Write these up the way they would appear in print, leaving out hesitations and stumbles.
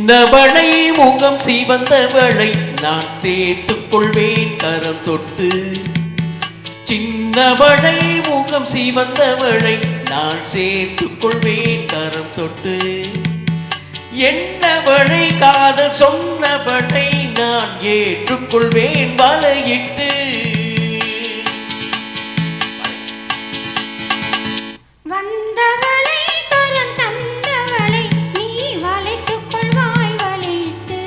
சின்னவளை முகம் சிவந்தவளை நான் சேர்த்துக் கொள்வேன் கரம் தொட்டு. சின்னவளை முகம் சிவந்தவளை நான் சேர்த்துக் கொள்வேன் கரம் தொட்டு. என்னவளை காதல் சொன்னவளை நான் ஏற்றுக்கொள்வேன் வலையிட்டு. வந்தவளை கரம் தந்தவளை நீ வளைத்துக் கொள்வாய் வலையிட்டு.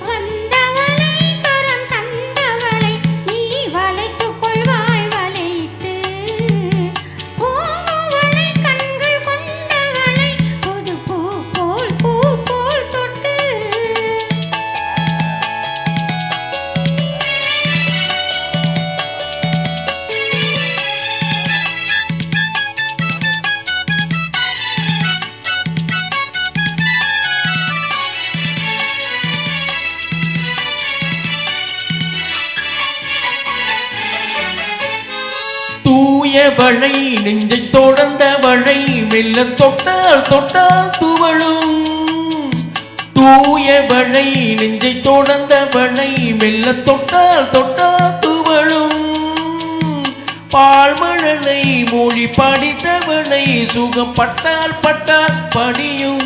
வந்தவளை கரம் தந்தவளை நீ வளைத்துக் கொள்வாய் வலையிட்டு. பூங்குவளை கண்கள் கொண்டவளை புது பூ போல் தொட்டு. தூயவளை நெஞ்சை தொடர்ந்தவளை மெல்ல தொட்டால் துவளும். தூயவளை நெஞ்சை தொடர்ந்தவளை மெல்ல தொட்டால் துவளும். பால்மழலை மொழி படித்தவளை சுகம் பட்டால் படியும்.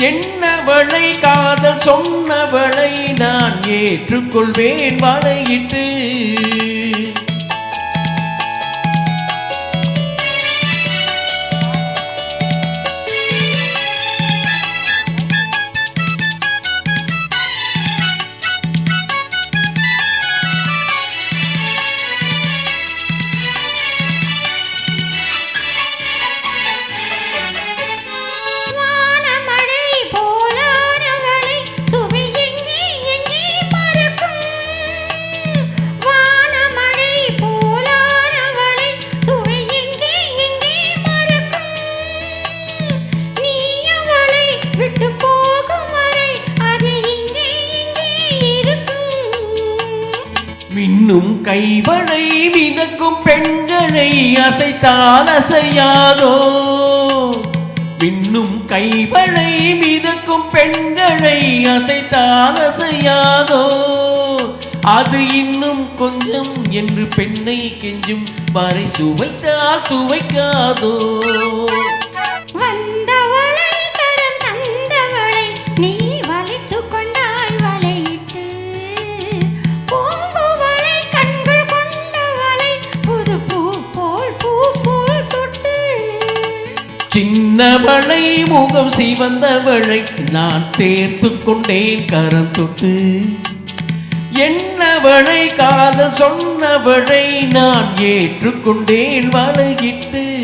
என்னவளை காதல் சொன்னவளை நான் ஏற்றுக்கொள்வேன் வலையிட்டு. மின்னும் கைவளை மிதக்கும் பெண்களை அசைத்தால் அசையாதோ. மின்னும் கைவளை மிதக்கும் பெண்களை அசைத்தால் அசையாதோ. அது இன்னும் கொஞ்சம் என்று பெண்ணை கெஞ்சும் வரை சுவைக்காதோ. சின்னவளை முகம் சிவந்தவளை நான் சேர்த்துக் கொண்டேன் கரம் தொட்டு. என்னவளை காதல் சொன்னவளை நான் ஏற்றுக்கொண்டேன் வலையிட்டு.